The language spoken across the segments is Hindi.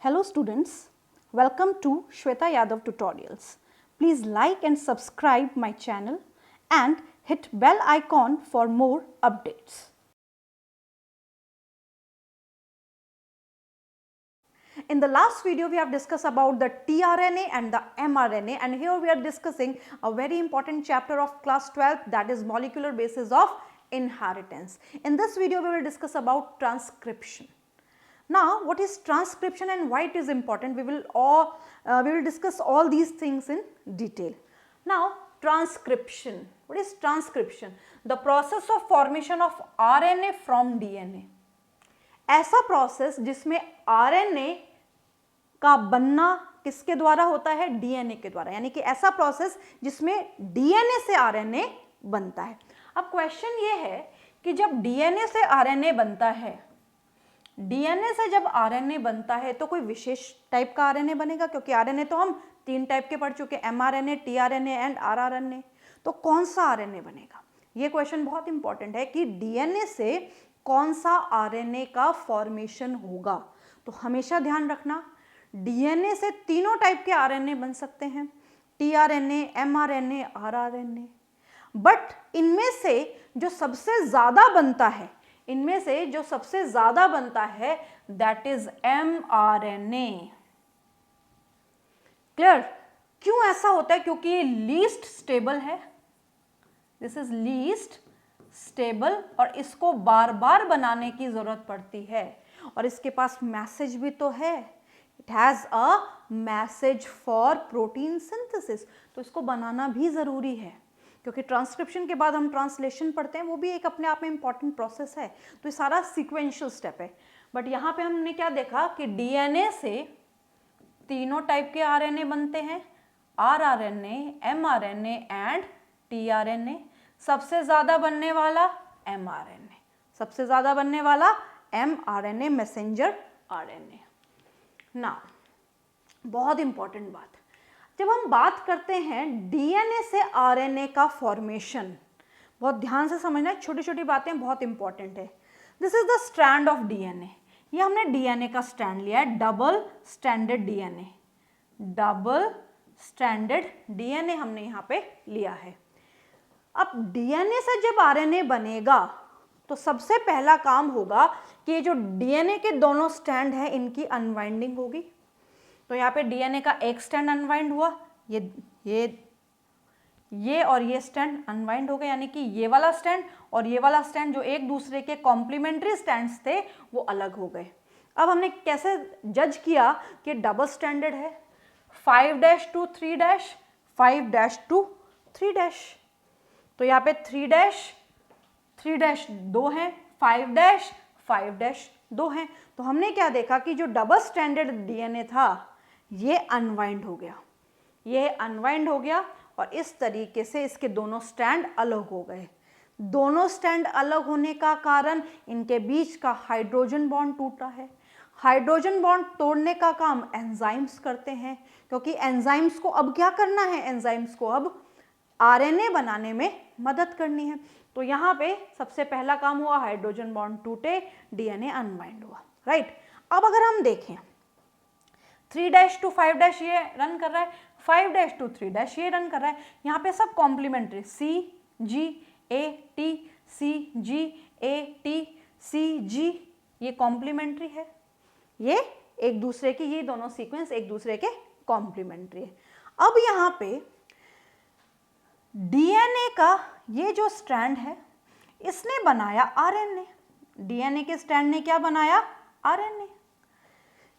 Hello students, welcome to Shweta Yadav Tutorials. Please like and subscribe my channel and hit bell icon for more updates. In the last video, we have discussed about the tRNA and the mRNA, and here we are discussing a very important chapter of class 12, that is molecular basis of inheritance. In this video, we will discuss about transcription. Now, what is transcription and why it is important? We will discuss all these things in detail. Now, transcription. What is transcription? The process of formation of RNA from DNA. ऐसा प्रोसेस जिसमें आरएनए का बनना किसके द्वारा होता है? डीएनए के द्वारा, यानी कि ऐसा प्रोसेस जिसमें डीएनए से आरएनए बनता है। अब क्वेश्चन ये है कि जब डीएनए से आरएनए बनता है, डीएनए से जब आरएनए बनता है तो कोई विशेष टाइप का आरएनए बनेगा, क्योंकि आरएनए तो हम 3 टाइप के पढ़ चुके, एमआरएनए, टीआरएनए एंड आरआरएनए। तो कौन सा आरएनए बनेगा? ये क्वेश्चन बहुत इंपॉर्टेंट है कि डीएनए से कौन सा आरएनए का फॉर्मेशन होगा। तो हमेशा ध्यान रखना, डीएनए से तीनों टाइप के आरएनए बन सकते हैं, टीआरएनए, एमआरएनए, आरआरएनए। बट इनमें से जो सबसे ज्यादा बनता है, दैट इज एमआरएनए। क्लियर? क्यों ऐसा होता है? क्योंकि ये लीस्ट स्टेबल है, दिस इज लीस्ट स्टेबल, और इसको बार बार बनाने की जरूरत पड़ती है, और इसके पास मैसेज भी तो है, it has a message for protein synthesis. तो इसको बनाना भी जरूरी है, क्योंकि ट्रांसक्रिप्शन के बाद हम ट्रांसलेशन पढ़ते हैं, वो भी एक अपने आप में इंपॉर्टेंट प्रोसेस है। तो ये सारा सीक्वेंशियल स्टेप है। बट यहाँ पे हमने क्या देखा कि डीएनए से तीनों टाइप के आरएनए बनते हैं, आरआरएनए, एमआरएनए एंड टीआरएनए। सबसे ज्यादा बनने वाला एमआरएनए, सबसे ज्यादा बनने वाला एमआरएनए, मैसेंजर आरएनए। ना, बहुत इंपॉर्टेंट बात, जब हम बात करते हैं डीएनए से आरएनए का फॉर्मेशन, बहुत ध्यान से समझना, छोटी छोटी बातें बहुत इंपॉर्टेंट है। This is the strand of DNA. ये हमने डीएनए का स्ट्रैंड लिया है, double stranded DNA, double stranded DNA हमने यहाँ पे लिया है। अब डीएनए से जब आरएनए बनेगा तो सबसे पहला काम होगा कि ये जो डीएनए के दोनों स्ट्रैंड हैं, इनकी अनवाइंडिंग होगी। तो यहाँ पे डीएनए का एक स्ट्रैंड अनवाइंड हुआ, ये और ये स्ट्रैंड अनवाइंड हो गए, यानी कि ये वाला स्ट्रैंड और ये वाला स्ट्रैंड जो एक दूसरे के कॉम्प्लीमेंट्री स्ट्रैंड्स थे वो अलग हो गए। अब हमने कैसे जज किया कि डबल स्ट्रैंडेड है? 5' to 3', 5' to 3'। तो यहाँ पे 3' 2 हैं, 5' 2 हैं। तो हमने क्या देखा कि जो डबल स्ट्रैंडेड डीएनए था ये अनवाइंड हो गया, ये अनवाइंड हो गया, और इस तरीके से इसके दोनों स्ट्रैंड अलग हो गए। दोनों स्ट्रैंड अलग होने का कारण इनके बीच का हाइड्रोजन बॉन्ड टूटा है। हाइड्रोजन बॉन्ड तोड़ने का काम एंजाइम्स करते हैं, क्योंकि एंजाइम्स को अब क्या करना है? एंजाइम्स को अब आरएनए बनाने में मदद करनी है। तो यहाँ पे सबसे पहला काम हुआ, हाइड्रोजन बॉन्ड टूटे, डीएनए अनवाइंड हुआ, राइट। अब अगर हम देखें 3' to 5' ये रन कर रहा है, 5' to 3' ये रन कर रहा है। यहाँ पे सब कॉम्प्लीमेंट्री, CGAT, CGAT, CG, ये कॉम्प्लीमेंट्री है, ये एक दूसरे की, ये दोनों सीक्वेंस एक दूसरे के कॉम्प्लीमेंट्री है। अब यहाँ पे डीएनए का ये जो स्ट्रैंड है, इसने बनाया आरएनए। डीएनए के स्ट्रैंड ने क्या बनाया? आरएनए।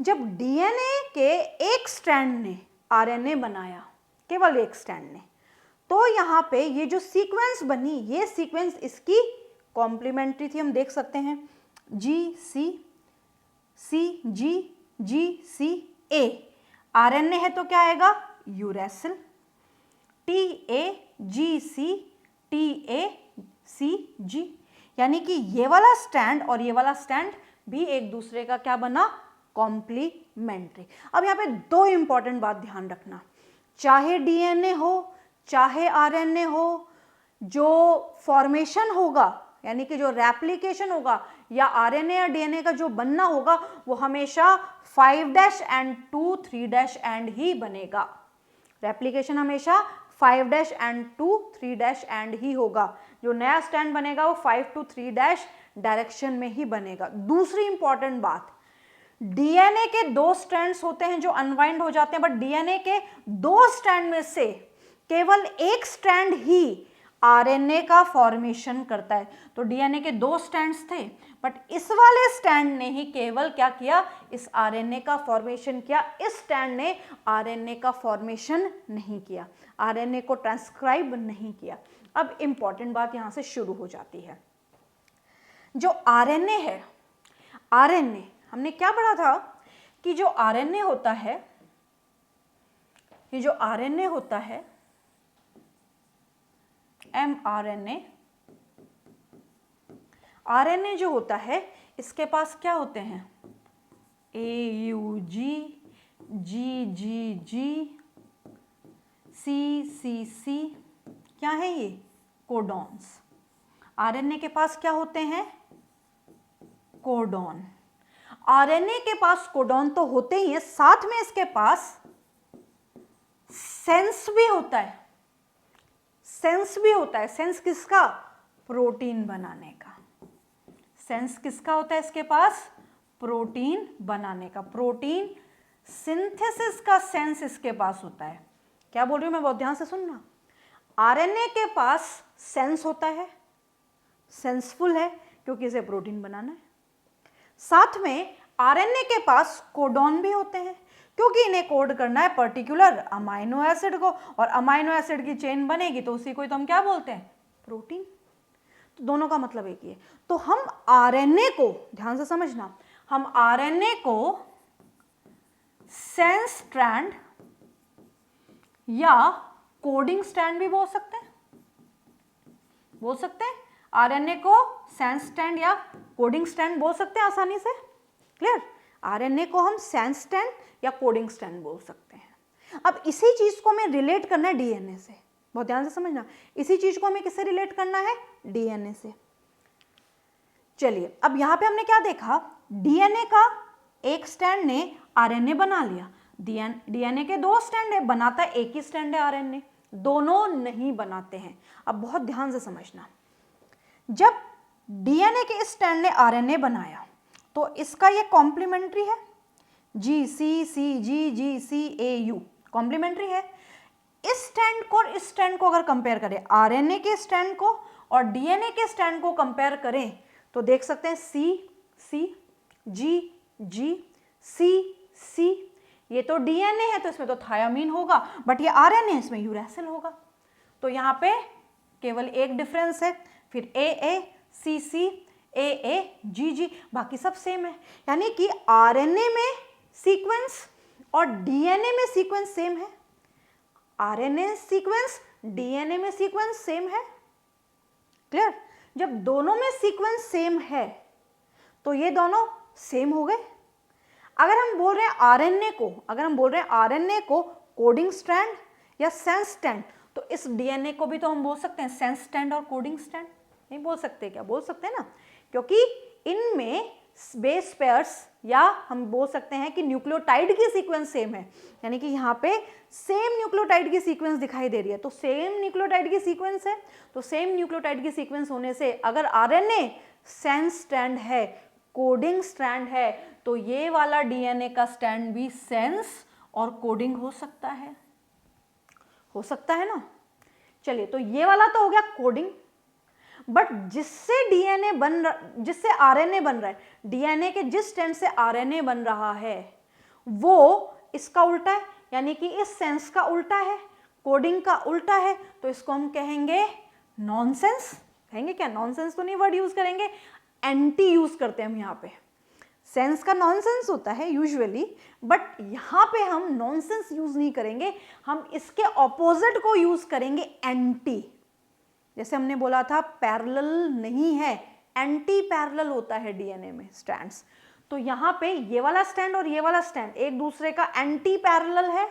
जब डीएनए के एक स्ट्रैंड ने आरएनए बनाया, केवल एक स्ट्रैंड ने, तो यहाँ पे ये जो सीक्वेंस बनी, ये सीक्वेंस इसकी कॉम्प्लीमेंट्री थी। हम देख सकते हैं GC, CG, GCA। आरएनए है तो क्या आएगा? यूरेसिल। TAGC, TACG, यानी कि ये वाला स्टैंड और ये वाला स्टैंड भी एक दूसरे का क्या बना? कॉम्प्लीमेंट्री। अब यहाँ पे 2 इंपॉर्टेंट बात ध्यान रखना, चाहे डीएनए हो चाहे आरएनए हो, जो फॉर्मेशन होगा, यानी कि जो रेप्लिकेशन होगा, या आरएनए या डीएनए का जो बनना होगा वो हमेशा 5' एंड 2 3' एंड ही बनेगा। रेप्लिकेशन हमेशा 5' एंड 2 3' एंड ही होगा। जो नया स्टैंड बनेगा वो 5 to 3' डायरेक्शन में ही बनेगा। दूसरी इंपॉर्टेंट बात, डीएनए के 2 स्ट्रैंड्स होते हैं जो अनवाइंड हो जाते हैं, बट डीएनए के 2 स्ट्रैंड में से केवल एक स्ट्रैंड ही आरएनए का फॉर्मेशन करता है। तो डीएनए के 2 स्ट्रैंड्स थे, बट इस वाले स्टैंड ने ही केवल क्या किया, इस आरएनए का फॉर्मेशन किया। इस स्टैंड ने आरएनए का फॉर्मेशन नहीं किया, आरएनए को ट्रांसक्राइब नहीं किया। अब इंपॉर्टेंट बात यहां से शुरू हो जाती है। जो आरएनए है, आरएनए हमने क्या पढ़ा था कि जो आरएनए होता है, ये जो आरएनए होता है mRNA, आरएनए जो होता है इसके पास क्या होते हैं, AUG, GGG, CCC, क्या है ये, कोडॉन्स। आरएनए के पास क्या होते हैं, कोडॉन। आरएनए के पास कोडॉन तो होते ही है, साथ में इसके पास सेंस भी होता है। सेंस भी होता है। सेंस किसका, प्रोटीन बनाने का। सेंस किसका होता है इसके पास, प्रोटीन बनाने का। प्रोटीन सिंथेसिस का सेंस इसके पास होता है। क्या बोल रही हूं मैं, बहुत ध्यान से सुनना। आरएनए के पास सेंस होता है, सेंसफुल है क्योंकि इसे प्रोटीन बनाना है। साथ में आरएनए के पास कोडॉन भी होते हैं क्योंकि इन्हें कोड करना है पर्टिकुलर अमाइनो एसिड को, और अमाइनो एसिड की चेन बनेगी तो उसी को तो हम क्या बोलते हैं, प्रोटीन। तो दोनों का मतलब एक ही है। तो हम आरएनए को, ध्यान से समझना, हम आरएनए को सेंस स्ट्रैंड या कोडिंग स्ट्रैंड भी बोल सकते हैं। बोल सकते हैं आरएनए को सेंस स्ट्रैंड या कोडिंग स्ट्रैंड बोल सकते हैं आसानी से। क्लियर, आरएनए को हम सेंस स्ट्रैंड या कोडिंग स्ट्रैंड बोल सकते हैं। अब इसी चीज को हमें रिलेट करना है डीएनए से, बहुत ध्यान से समझना। इसी चीज को हमें किससे रिलेट करना है, डीएनए से। चलिए, अब यहां पे हमने क्या देखा, डीएनए का एक स्ट्रैंड ने आरएनए बना लिया। डीएनए के 2 स्ट्रैंड है, बनाता एक ही स्ट्रैंड है आरएनए, दोनों नहीं बनाते हैं। अब बहुत ध्यान से समझना, जब डीएनए के इस स्ट्रैंड ने आरएनए बनाया तो इसका ये कॉम्प्लीमेंट्री है, GCCGGCAU कॉम्प्लीमेंट्री है। इस स्ट्रैंड को और इस स्ट्रैंड को अगर कंपेयर करें, आरएनए के स्ट्रैंड को और डीएनए के स्ट्रैंड को कंपेयर करें तो देख सकते हैं CCGGCC, ये तो डीएनए है तो इसमें तो थायामीन होगा, बट ये आरएनए है, इसमें यूरैसिल होगा। तो यहाँ पे केवल एक डिफरेंस है, फिर AACC AAGG, बाकी सब सेम है। यानी कि आरएनए में सीक्वेंस और डीएनए में सीक्वेंस सेम है, आरएनए सीक्वेंस डीएनए में सीक्वेंस सेम है। क्लियर, जब दोनों में सीक्वेंस सेम है तो ये दोनों सेम हो गए। अगर हम बोल रहे हैं आरएनए को, अगर हम बोल रहे हैं आरएनए को कोडिंग स्ट्रैंड या सेंस स्ट्रैंड, तो इस डीएनए को भी तो हम बोल सकते हैं सेंस स्ट्रैंड और कोडिंग स्ट्रैंड। नहीं बोल सकते क्या, बोल सकते हैं ना, क्योंकि इनमें बेस पेयर्स या हम बोल सकते हैं कि न्यूक्लियोटाइड की सीक्वेंस सेम है। यानी कि यहाँ पे सेम न्यूक्लियोटाइड की सीक्वेंस दिखाई दे रही है, तो सेम न्यूक्लियोटाइड की सीक्वेंस है, तो सेम न्यूक्लियोटाइड की सीक्वेंस होने से अगर आरएनए सेंस स्ट्रैंड है, कोडिंग स्ट्रैंड है, तो ये वाला डीएनए का स्ट्रैंड भी सेंस और कोडिंग हो सकता है, हो सकता है ना। चलिए, तो ये वाला तो हो गया कोडिंग, बट जिससे डीएनए बन जिससे आरएनए बन रहा है, डीएनए के जिस स्ट्रैंड से आरएनए बन रहा है वो इसका उल्टा है, यानी कि इस सेंस का उल्टा है, कोडिंग का उल्टा है, तो इसको हम कहेंगे नॉनसेंस। कहेंगे क्या, नॉनसेंस तो नहीं वर्ड यूज करेंगे, एंटी यूज करते हैं हम यहाँ पे। सेंस का नॉनसेंस होता है यूजुअली, बट यहाँ पे हम नॉनसेंस यूज नहीं करेंगे, हम इसके ऑपोजिट को यूज करेंगे, एंटी। जैसे हमने बोला था पैरेलल नहीं है, एंटी पैरेलल होता है डीएनए में स्ट्रैंड्स। तो यहाँ पे ये वाला स्ट्रैंड और ये वाला स्ट्रैंड एक दूसरे का एंटी पैरेलल है,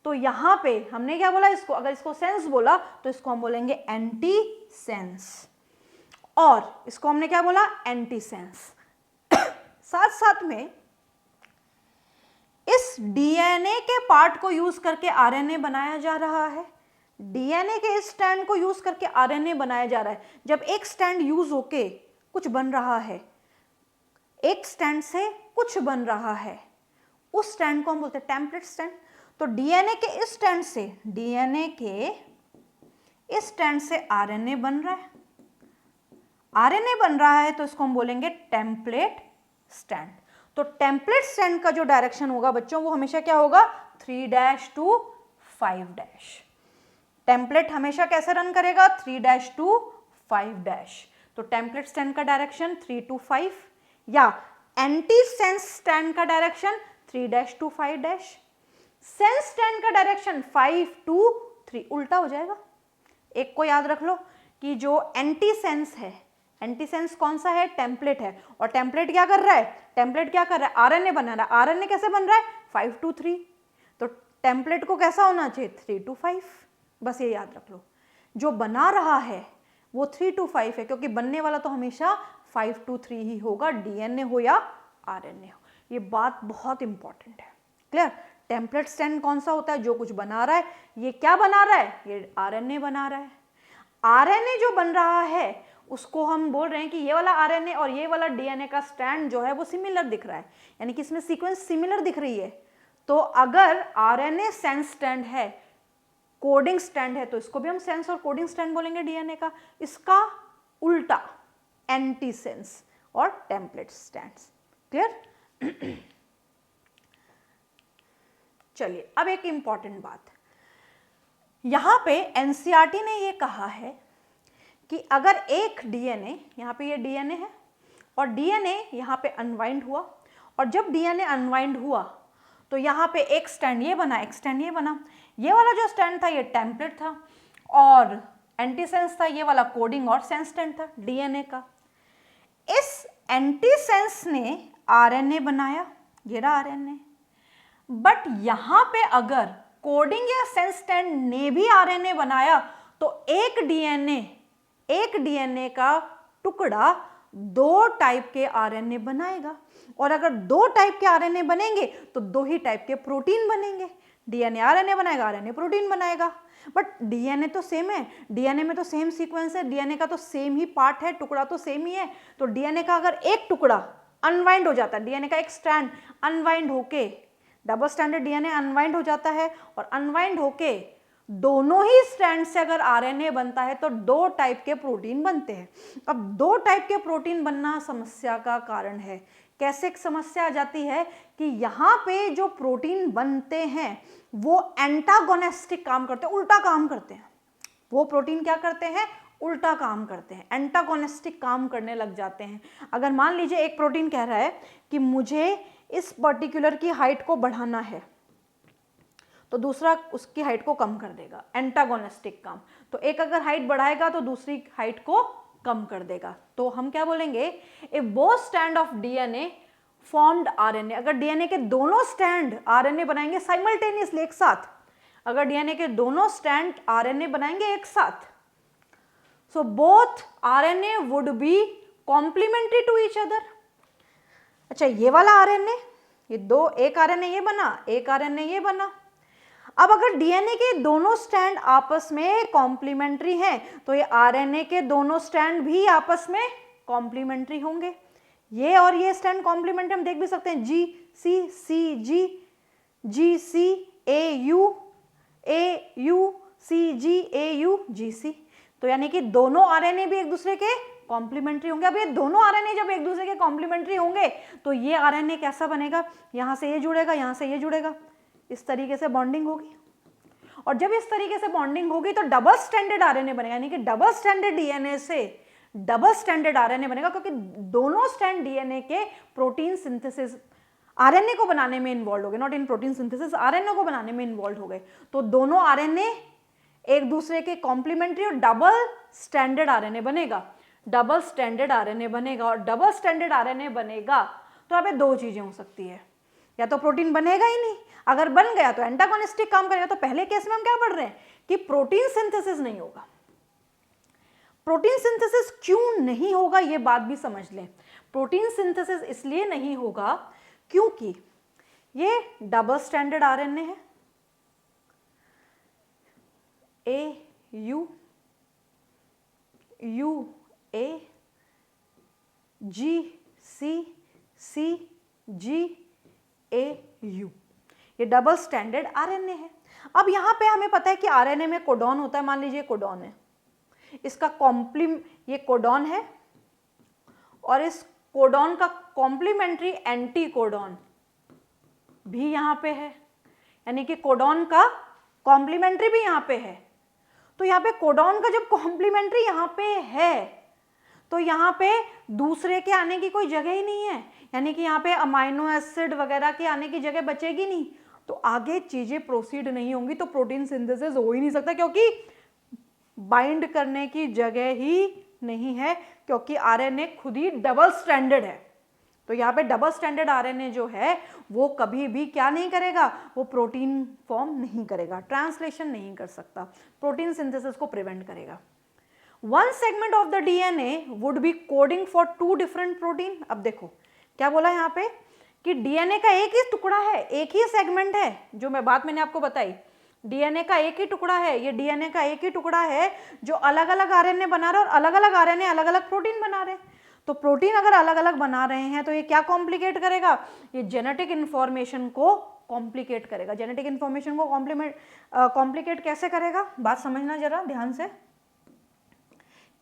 तो यहाँ पे हमने क्या बोला, इसको अगर इसको सेंस बोला तो इसको हम बोलेंगे एंटी सेंस। और इसको हमने क्या बोला, एंटीसेंस। साथ साथ में इस डीएनए के पार्ट को यूज करके आरएनए बनाया जा रहा है, डीएनए के इस स्ट्रैंड को यूज करके आरएनए बनाया जा रहा है। जब एक स्ट्रैंड यूज होके कुछ बन रहा है, एक स्ट्रैंड से कुछ बन रहा है, उस स्ट्रैंड को हम बोलते हैं टेम्पलेट स्ट्रैंड। तो डीएनए के इस स्ट्रैंड से, डीएनए के इस स्ट्रैंड से आरएनए बन रहा है, आरएनए बन रहा है, तो इसको हम बोलेंगे टेम्पलेट स्ट्रैंड। तो टेम्पलेट स्ट्रैंड का जो डायरेक्शन होगा बच्चों, वो हमेशा क्या होगा, 3' to 5'। टेम्पलेट हमेशा कैसे रन करेगा, 3' to 5'। तो टेम्पलेट स्ट्रैंड का डायरेक्शन 3 to 5, या एंटीसेंस स्ट्रैंड का डायरेक्शन 3' to 5'। सेंस स्ट्रैंड का डायरेक्शन 5 to 3, उल्टा हो जाएगा। एक को याद रख लो कि जो एंटीसेंस है, एंटीसेंस कौन सा है, टेम्पलेट है। और टेम्पलेट क्या कर रहा है, टेम्पलेट क्या कर रहा है, आरएनए बना रहा है। आरएनए कैसे बन रहा है, 5 to 3। तो टेम्पलेट को कैसा होना चाहिए, 3 to 5। बस ये याद रख लो, जो बना रहा है वो 3 to 5 है, क्योंकि बनने वाला तो हमेशा 5 to 3 ही होगा, डीएनए हो या आरएनए हो। ये बात बहुत इंपॉर्टेंट है, क्लियर। टेम्पलेट स्ट्रैंड कौन सा होता है, जो कुछ बना रहा है। ये क्या बना रहा है, ये आरएनए बना रहा है। आरएनए जो बन रहा है उसको हम बोल रहे हैं कि ये वाला आरएनए और ये वाला डीएनए का स्ट्रैंड जो है वो सिमिलर दिख रहा है, यानी कि इसमें सीक्वेंस सिमिलर दिख रही है। तो अगर आरएनए सेंस स्ट्रैंड है, कोडिंग स्ट्रैंड है, तो इसको भी हम सेंस और कोडिंग स्ट्रैंड बोलेंगे डीएनए का। इसका उल्टा एंटीसेंस और टेम्पलेट स्ट्रैंड्स, क्लियर। चलिए अब एक इंपॉर्टेंट बात, यहां पे एनसीईआरटी ने ये कहा है कि अगर एक डीएनए, यहाँ पे ये डीएनए है और डीएनए यहाँ पे अनवाइंड हुआ, और जब डीएनए अनवाइंड हुआ तो यहाँ पे एक स्ट्रैंड ये बना, एक स्ट्रैंड ये बना। ये वाला जो स्ट्रैंड था ये टेम्पलेट था, और एंटीसेंस था ये वाला कोडिंग और सेंस स्ट्रैंड था डीएनए का। इस एंटीसेंस ने आरएनए बनाया, ये रहा आरएनए। बट यहाँ पे अगर कोडिंग या सेंस स्ट्रैंड ने भी आरएनए बनाया तो एक डीएनए का टुकड़ा 2 टाइप के आरएनए बनाएगा, और अगर 2 टाइप के आरएनए बनेंगे तो 2 ही टाइप के प्रोटीन बनेंगे। डीएनए आरएनए बनाएगा, आरएनए प्रोटीन बनाएगा। बट डीएनए तो सेम है, डीएनए में तो सेम सीक्वेंस है, डीएनए का तो सेम ही पार्ट है, टुकड़ा तो सेम ही है। तो डीएनए का अगर एक टुकड़ा अनवाइंड हो जाता है, डीएनए का एक स्ट्रैंड अनवाइंड होके, डबल स्ट्रैंडेड डीएनए अनवाइंड हो जाता है, और अनवाइंड होके दोनों ही स्ट्रैंड से अगर आरएनए बनता है तो 2 टाइप के प्रोटीन बनते हैं। अब 2 टाइप के प्रोटीन बनना समस्या का कारण है। कैसे एक समस्या आ जाती है कि यहाँ पे जो प्रोटीन बनते हैं वो एंटागोनिस्टिक काम करते हैं, उल्टा काम करते हैं। वो प्रोटीन क्या करते हैं, उल्टा काम करते हैं, एंटागोनिस्टिक काम करने लग जाते हैं। अगर मान लीजिए एक प्रोटीन कह रहा है कि मुझे इस पर्टिकुलर की हाइट को बढ़ाना है, तो दूसरा उसकी हाइट को कम कर देगा, एंटागोनिस्टिक काम। तो एक अगर हाइट बढ़ाएगा तो दूसरी हाइट को कम कर देगा। तो हम क्या बोलेंगे, a both strand of DNA formed RNA. अगर डीएनए के दोनों स्ट्रैंड आरएनए बनाएंगे साइमल्टेनियसली, एक साथ, अगर डीएनए के दोनों स्ट्रैंड आरएनए बनाएंगे एक साथ, so both RNA would be complementary to each other. अच्छा, ये वाला आरएनए, ये दो, एक आरएनए ये बना, एक आरएनए ये बना। अब अगर डीएनए के दोनों स्ट्रैंड आपस में कॉम्प्लीमेंट्री हैं तो ये आरएनए के दोनों स्ट्रैंड भी आपस में कॉम्प्लीमेंट्री होंगे। ये और ये स्ट्रैंड कॉम्प्लीमेंट्री हम देख भी सकते हैं, जी C C ji, ji C A you see G A you जी सी। तो यानी कि दोनों आरएनए भी एक दूसरे के कॉम्प्लीमेंट्री होंगे। अब ये दोनों आरएनए जब एक दूसरे के कॉम्प्लीमेंट्री होंगे तो ये आरएनए कैसा बनेगा, यहां से ये जुड़ेगा, यहां से ये जुड़ेगा, इस तरीके से बॉन्डिंग होगी। और जब इस तरीके से बॉन्डिंग होगी तो डबल स्ट्रैंडेड आरएनए बनेगा, यानी कि डबल स्ट्रैंडेड डीएनए से डबल स्ट्रैंडेड आरएनए बनेगा, क्योंकि दोनों स्ट्रैंड डीएनए के प्रोटीन सिंथेसिस आरएनए को बनाने में इन्वॉल्व हो गए, not in protein synthesis, RNA को बनाने में इन्वॉल्व हो गए। तो दोनों आरएनए एक दूसरे के कॉम्प्लीमेंट्री और डबल स्ट्रैंडेड आरएनए बनेगा, डबल स्ट्रैंडेड आरएनए बनेगा। और डबल स्ट्रैंडेड आरएनए बनेगा तो अब 2 चीजें हो सकती है, या तो प्रोटीन बनेगा ही नहीं, अगर बन गया तो एंटागोनिस्टिक काम करेगा। तो पहले केस में हम क्या पढ़ रहे हैं कि प्रोटीन सिंथेसिस नहीं होगा, प्रोटीन सिंथेसिस क्यों नहीं होगा ये बात भी समझ लें। प्रोटीन सिंथेसिस इसलिए नहीं होगा क्योंकि ये डबल स्टैंडर्ड आरएनए है, A U U A G C C G A U, ये डबल स्टैंडर्ड आरएनए है। अब यहाँ पे हमें पता है कि आरएनए में कोडॉन होता है, मान लीजिए कोडॉन है, इसका ये कोडॉन है और इस कोडॉन का कॉम्प्लीमेंट्री एंटी कोडॉन भी यहाँ पे है, यानी कि कोडॉन का कॉम्प्लीमेंट्री भी यहाँ पे है। तो यहाँ पे कोडॉन का जब कॉम्प्लीमेंट्री यहाँ पे है तो यहाँ पे दूसरे के आने की कोई जगह ही नहीं है, यानी कि यहाँ पे अमाइनो एसिड वगैरह के आने की जगह बचेगी नहीं, तो आगे चीजें प्रोसीड नहीं होंगी, तो प्रोटीन सिंथेसिस हो ही नहीं सकता क्योंकि बाइंड करने की जगह ही नहीं है, क्योंकि आरएनए खुद ही डबल स्टैंडर्ड है। तो यहाँ पे डबल स्टैंडर्ड आरएनए जो है वो कभी भी क्या नहीं करेगा, वो प्रोटीन फॉर्म नहीं करेगा, ट्रांसलेशन नहीं कर सकता, प्रोटीन सिंथेसिस को प्रिवेंट करेगा। One segment of the DNA would be coding for two different protein. अब देखो क्या बोला यहाँ पे कि डीएनए का एक ही टुकड़ा है, एक ही सेगमेंट है, जो मैं बात मैंने आपको बताई, डीएनए का एक ही टुकड़ा है, ये डीएनए का एक ही टुकड़ा है जो अलग अलग आरएनए बना रहा है और अलग अलग आरएनए अलग अलग प्रोटीन बना रहे हैं। तो प्रोटीन अगर अलग अलग बना रहे हैं तो ये क्या कॉम्प्लिकेट करेगा, ये जेनेटिक इंफॉर्मेशन को कॉम्प्लिकेट करेगा। जेनेटिक इंफॉर्मेशन को कॉम्प्लिकेट कैसे करेगा, बात समझना जरा ध्यान से,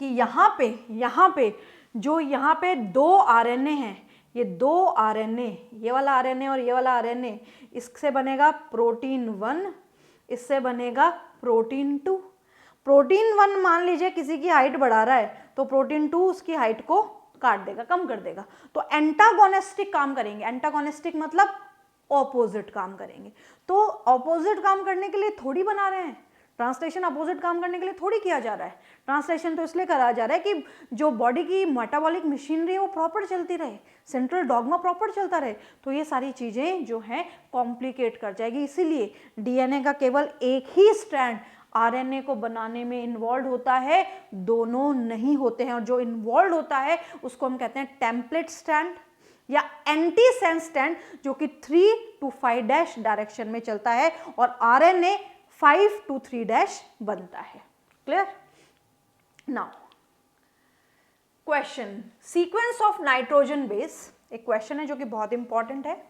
कि यहाँ पे जो यहाँ पे दो आरएनए हैं, ये दो आरएनए, ये वाला आरएनए और ये वाला आरएनए, इससे बनेगा प्रोटीन 1, इससे बनेगा प्रोटीन 2। प्रोटीन 1 मान लीजिए किसी की हाइट बढ़ा रहा है तो प्रोटीन 2 उसकी हाइट को काट देगा, कम कर देगा, तो एंटागोनिस्टिक काम करेंगे। एंटागोनिस्टिक मतलब ऑपोजिट काम करेंगे। तो ऑपोजिट काम करने के लिए थोड़ी बना रहे हैं, ट्रांसलेशन अपोजिट काम करने के लिए थोड़ी किया जा रहा है। ट्रांसलेशन तो इसलिए करा जा रहा है कि जो बॉडी की मेटाबॉलिक मशीनरी है वो प्रॉपर चलती रहे, सेंट्रल डॉगमा प्रॉपर चलता रहे। तो ये सारी चीजें जो हैं कॉम्प्लिकेट कर जाएगी, इसीलिए डीएनए का केवल एक ही स्ट्रैंड आरएनए को बनाने में इन्वॉल्व होता है, दोनों नहीं होते हैं। और जो इन्वॉल्व होता है उसको हम कहते हैं टेम्पलेट स्ट्रैंड या एंटीसेंस स्ट्रैंड, जो कि 3 to 5' डायरेक्शन में चलता है, और आरएनए 5 to 3' बनता है। Clear? Now question, sequence of nitrogen base, एक क्वेश्चन है जो कि बहुत इंपॉर्टेंट है।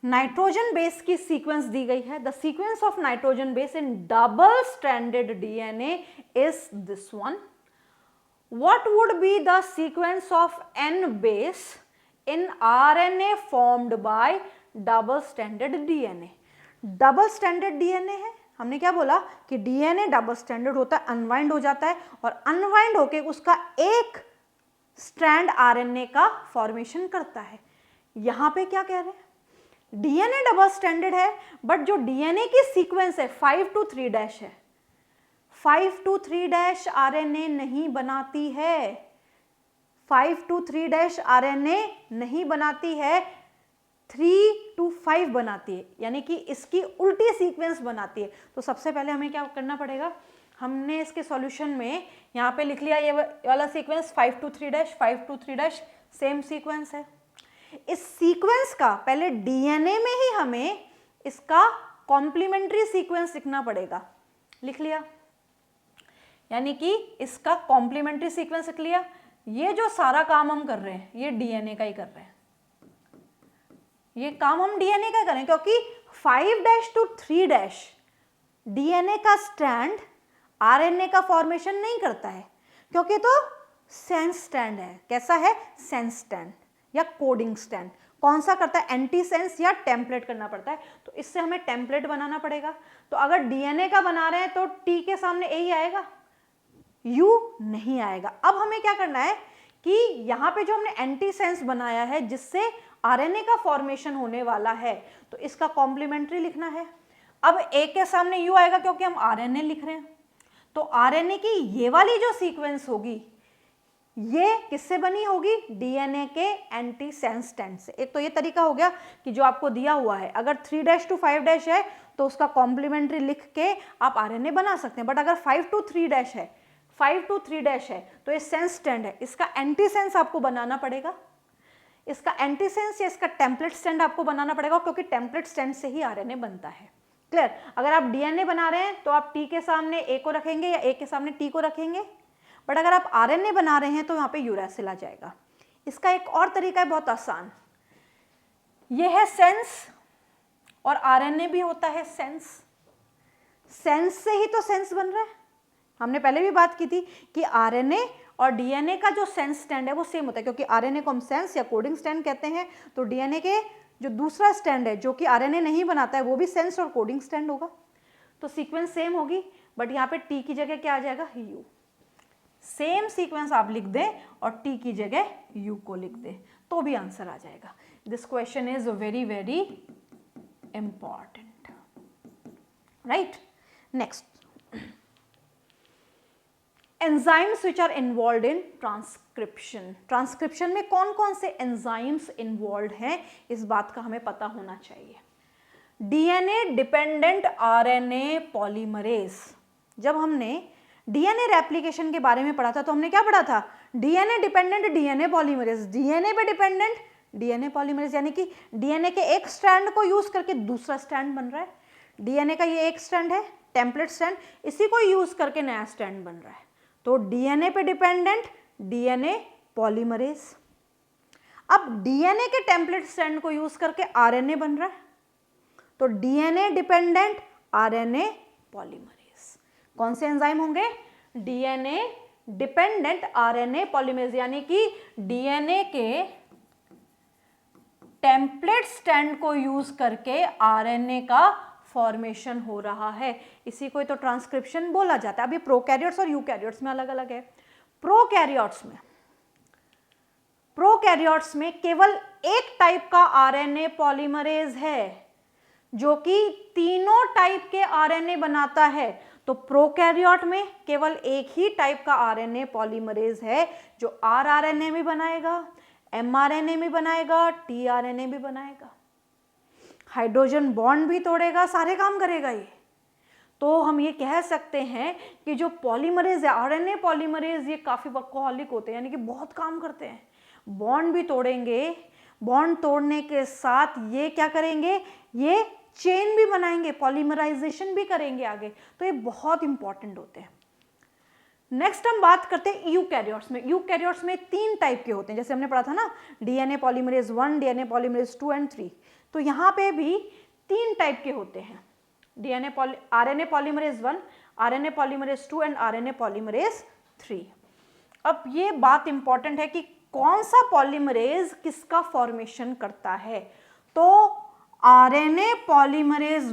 नाइट्रोजन बेस की सीक्वेंस दी गई है। The sequence of nitrogen base in double stranded DNA is this one. What would be the sequence of N base in RNA formed by double stranded DNA? Double standard DNA है, हमने क्या बोला कि डीएनए डबल स्टैंडर्ड होता है, अनवाइंड हो जाता है और अनवाइंड होके उसका एक स्ट्रैंड आरएनए का फॉर्मेशन करता है। यहां पे क्या कह रहे हैं, डीएनए डबल स्टैंडर्ड है बट जो डीएनए की सीक्वेंस है 5 to 3' है, 5 to 3' आरएनए नहीं बनाती है, 5 to 3' आरएनए नहीं बनाती है, 3 to 5 बनाती है, यानी कि इसकी उल्टी सीक्वेंस बनाती है। तो सबसे पहले हमें क्या करना पड़ेगा, हमने इसके सॉल्यूशन में यहाँ पे लिख लिया ये वाला sequence 5 to 3', 5 to 3' same sequence है। इस सीक्वेंस का पहले डीएनए में ही हमें इसका कॉम्प्लीमेंट्री सीक्वेंस लिखना पड़ेगा, लिख लिया, यानी कि इसका कॉम्प्लीमेंट्री सीक्वेंस लिख लिया। ये जो सारा काम हम कर रहे हैं ये डीएनए का ही कर रहे हैं, ये काम हम डीएनए का कर रहे हैं, क्योंकि 5' to 3' डीएनए का स्ट्रैंड आरएनए का फॉर्मेशन नहीं करता है, क्योंकि तो सेंस स्ट्रैंड है। कैसा है, सेंस स्ट्रैंड या कोडिंग स्ट्रैंड। कौन सा करता है, एंटीसेंस या टेम्पलेट करना पड़ता है। तो इससे हमें टेम्पलेट बनाना पड़ेगा। तो अगर डीएनए का बना रहे हैं तो टी के सामने ए ही आएगा, यू नहीं आएगा। अब हमें क्या करना है कि यहाँ पे जो हमने एंटीसेंस बनाया है जिससे आरएनए का फॉर्मेशन होने वाला है, तो इसका कॉम्प्लीमेंट्री लिखना है। अब ए के सामने यू आएगा क्योंकि हम आरएनए लिख रहे हैं। तो आरएनए की ये वाली जो सीक्वेंस होगी ये किससे बनी होगी, डीएनए के एंटीसेंस स्ट्रैंड से। एक तो ये तरीका हो गया कि जो आपको दिया हुआ है, अगर 3' to 5' है तो उसका कॉम्प्लीमेंट्री लिख के आप आरएनए बना सकते हैं, बट अगर 5 to 3' है, 5 to 3' है तो ये सेंस स्टैंड है, इसका एंटी सेंस आपको बनाना पड़ेगा, इसका एंटी सेंस या इसका टेम्पलेट स्टैंड आपको बनाना पड़ेगा, क्योंकि टेम्पलेट स्टैंड से ही आरएनए बनता है। क्लियर? अगर आप डीएनए बना रहे हैं तो आप टी के सामने ए को रखेंगे या ए के सामने टी को रखेंगे, बट अगर आप आरएनए बना रहे हैं तो यहाँ पे यूरैसिल आ जाएगा। इसका एक और तरीका है बहुत आसान, ये है सेंस और आरएनए भी होता है सेंस, सेंस से ही तो सेंस बन रहा है। हमने पहले भी बात की थी कि आरएनए और डीएनए का जो सेंस स्टैंड है वो सेम होता है, क्योंकि आरएनए को हम सेंस या कोडिंग स्टैंड कहते हैं, तो डीएनए के जो दूसरा स्टैंड है जो कि आरएनए नहीं बनाता है वो भी सेंस और कोडिंग स्टैंड होगा, तो सीक्वेंस सेम होगी, बट यहाँ पे टी की जगह क्या आ जाएगा, यू। सेम सीक्वेंस आप लिख दें और टी की जगह यू को लिख दें तो भी आंसर आ जाएगा। This question is very very important, right. Next, enzymes which are involve in transcription. Transcription में कौन कौन से एंजाइम्स इन्वॉल्व हैं इस बात का हमें पता होना चाहिए। डीएनए डिपेंडेंट आरएनए पॉलीमरेज, जब हमने डीएनए रेप्लिकेशन के बारे में पढ़ा था तो हमने क्या पढ़ा था, DNA dependent DNA polymerase, DNA पे डिपेंडेंट डीएनए पॉलीमरेज, यानी कि डीएनए के एक स्ट्रैंड को यूज करके दूसरा स्ट्रैंड बन रहा है। डीएनए का ये एक स्ट्रैंड है टेम्पलेट स्ट्रैंड, इसी को यूज करके नया स्ट्रैंड बन रहा है, तो डीएनए पे डिपेंडेंट डीएनए पॉलीमरेज। अब डीएनए के टेम्पलेट स्ट्रैंड को यूज करके आरएनए बन रहा है, तो डीएनए डिपेंडेंट आरएनए पॉलीमरेज। कौन से एंजाइम होंगे, डीएनए डिपेंडेंट आरएनए पॉलीमरेज, यानी कि डीएनए के टेम्पलेट स्ट्रैंड को यूज करके आरएनए का फॉर्मेशन हो रहा है, इसी को तो ट्रांसक्रिप्शन बोला जाता है। अभी प्रोकैरियोट्स और यूकैरियोट्स में अलग अलग है। प्रोकैरियोट्स में केवल एक टाइप का आरएनए पॉलीमरेज है जो कि तीनों टाइप के आरएनए बनाता है, तो प्रोकैरियोट में केवल एक ही टाइप का आरएनए पॉलीमरेज है जो आरआरएनए भी बनाएगा, एमआरएनए भी बनाएगा, टीआरएनए भी बनाएगा, हाइड्रोजन बॉन्ड भी तोड़ेगा, सारे काम करेगा ये। तो हम ये कह सकते हैं कि जो पॉलीमरेज है आरएनए पॉलीमरेज, ये काफ़ी वर्कोहॉलिक होते हैं, यानी कि बहुत काम करते हैं, बॉन्ड भी तोड़ेंगे, बॉन्ड तोड़ने के साथ ये क्या करेंगे, ये चेन भी बनाएंगे, पॉलीमराइजेशन भी करेंगे आगे, तो ये बहुत इंपॉर्टेंट होते हैं। नेक्स्ट हम बात करते हैं यूकैरियोट्स में। यूकैरियोट्स में 3 टाइप के होते हैं, जैसे हमने पढ़ा था ना, DNA polymerase 1, DNA polymerase 2 and 3, तो यहाँ पे भी 3 टाइप के होते हैं, RNA polymerase 1, RNA polymerase 2 and RNA polymerase 3। अब ये बात इंपॉर्टेंट है कि कौन सा पॉलीमरेज किसका फॉर्मेशन करता है, तो आरएनए पॉलीमरेज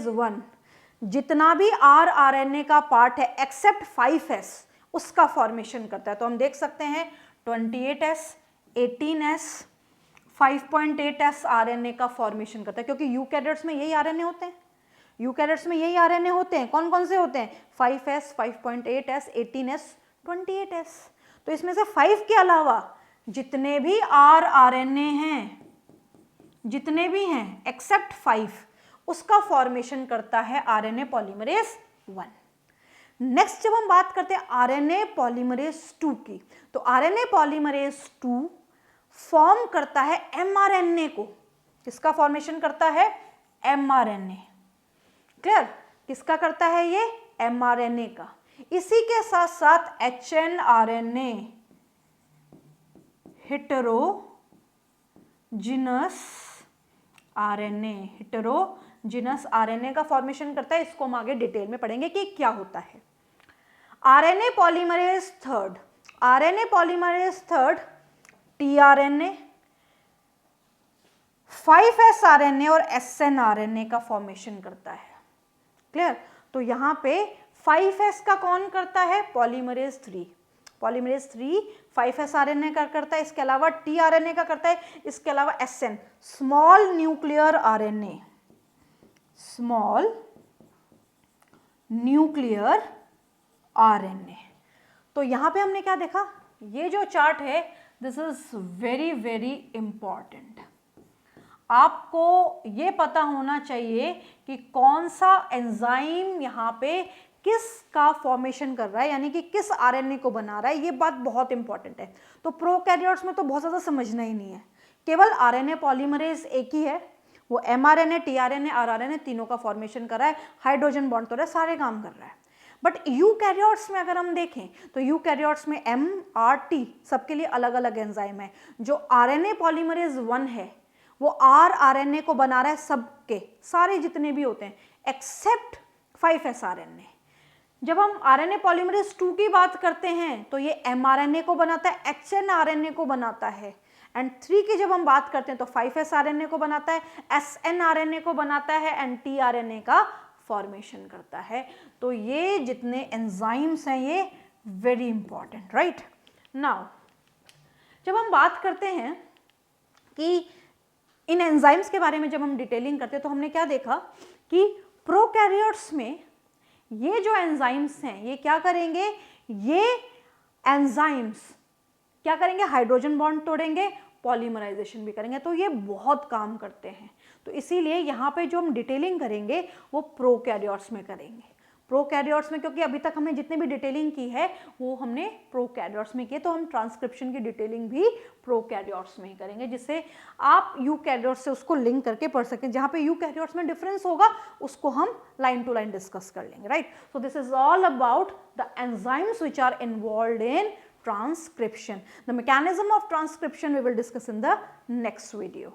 1 जितना भी आरएनए का पार्ट है एक्सेप्ट 5s उसका फॉर्मेशन करता है। तो हम देख सकते हैं 28s, 18s, 5.8s आरएनए का फॉर्मेशन करता है, क्योंकि यूकैरियोट्स में यही आरएनए होते हैं, यूकैरियोट्स में यही आरएनए होते हैं। कौन कौन से होते हैं, 5s, 5.8s, 18s, 28s। तो इसमें से 5 के अलावा जितने भी आरएनए हैं, जितने भी हैं एक्सेप्ट 5, उसका फॉर्मेशन करता है आरएनए पॉलीमरेज 1। नेक्स्ट जब हम बात करते हैं आरएनए पॉलीमरेज 2 की, तो आरएनए पॉलीमरेज 2 फॉर्म करता है एमआरएनए को। किसका फॉर्मेशन करता है, एमआरएनए। क्लियर, किसका करता है ये, एमआरएनए का। इसी के साथ साथ एचएनआरएनए, हेटेरोजिनस आरएनए का फॉर्मेशन करता है। इसको हम आगे डिटेल में पढ़ेंगे कि क्या होता है। RNA polymerase 3, tRNA, 5s RNA और एसएन आरएनए का फॉर्मेशन करता है। क्लियर, तो यहां पे 5s का कौन करता है, पॉलीमरेज 3 5s आरएनए का करता है। इसके अलावा टीआरएनए का करता है, इसके अलावा एसएन, स्मॉल न्यूक्लियर आरएनए। तो यहां पे हमने क्या देखा, ये जो चार्ट है this is very very important. आपको ये पता होना चाहिए कि कौन सा एंजाइम यहाँ पे किसका फॉर्मेशन कर रहा है, यानी कि किस आरएनए को बना रहा है, ये बात बहुत इंपॉर्टेंट है। तो प्रोकैरियोट्स में तो बहुत ज़्यादा समझना ही नहीं है, केवल आरएनए पॉलीमरेज एक ही है, वो एमआरएनए, टीआरएनए, आरआरएनए तीनों का फॉर्मेशन कर रहा है, हाइड्रोजन बॉन्ड तोड़ रहा है, सारे काम कर रहा है। बट यूकैरियोट्स में अगर हम देखें तो यूकैरियोट्स में एम, आर, टी सबके लिए अलग अलग एंजाइम है। जो आरएनए पॉलीमरेज 1 है वो आरएनए को बना रहा है, सबके सारे जितने भी होते हैं एक्सेप्ट 5s आरएनए। जब हम आरएनए पॉलीमरेज 2 की बात करते हैं तो ये एमआरएनए को बनाता है, एचएन आरएनए को बनाता है, एंड 3 की जब हम बात करते हैं तो 5s आरएनए को बनाता है, एसएन आरएनए को बनाता है, एंड टीआरएनए का फॉर्मेशन करता है। तो ये जितने एंजाइम्स हैं ये वेरी इंपॉर्टेंट, राइट। नाउ जब हम बात करते हैं कि इन एंजाइम्स के बारे में जब हम डिटेलिंग करते हैं तो हमने क्या देखा कि प्रोकैरियोट्स में ये जो एंजाइम्स हैं ये क्या करेंगे, ये एंजाइम्स क्या करेंगे, हाइड्रोजन बॉन्ड तोड़ेंगे, पॉलीमराइजेशन भी करेंगे, तो ये बहुत काम करते हैं। तो इसीलिए यहाँ पे जो हम डिटेलिंग करेंगे वो प्रोकैरियोट्स में करेंगे, प्रोकैरियोट्स में, क्योंकि अभी तक हमने जितने भी डिटेलिंग की है वो हमने प्रोकैरियोट्स में की है, तो हम ट्रांसक्रिप्शन की डिटेलिंग भी प्रोकैरियोट्स में ही करेंगे, जिससे आप यूकैरियोट्स से उसको लिंक करके पढ़ सकें। जहाँ पे यूकैरियोट्स में डिफरेंस होगा उसको हम लाइन टू लाइन डिस्कस कर लेंगे, right. So this is all about the enzymes which are involved in transcription. The mechanism of transcription we will discuss in the next video.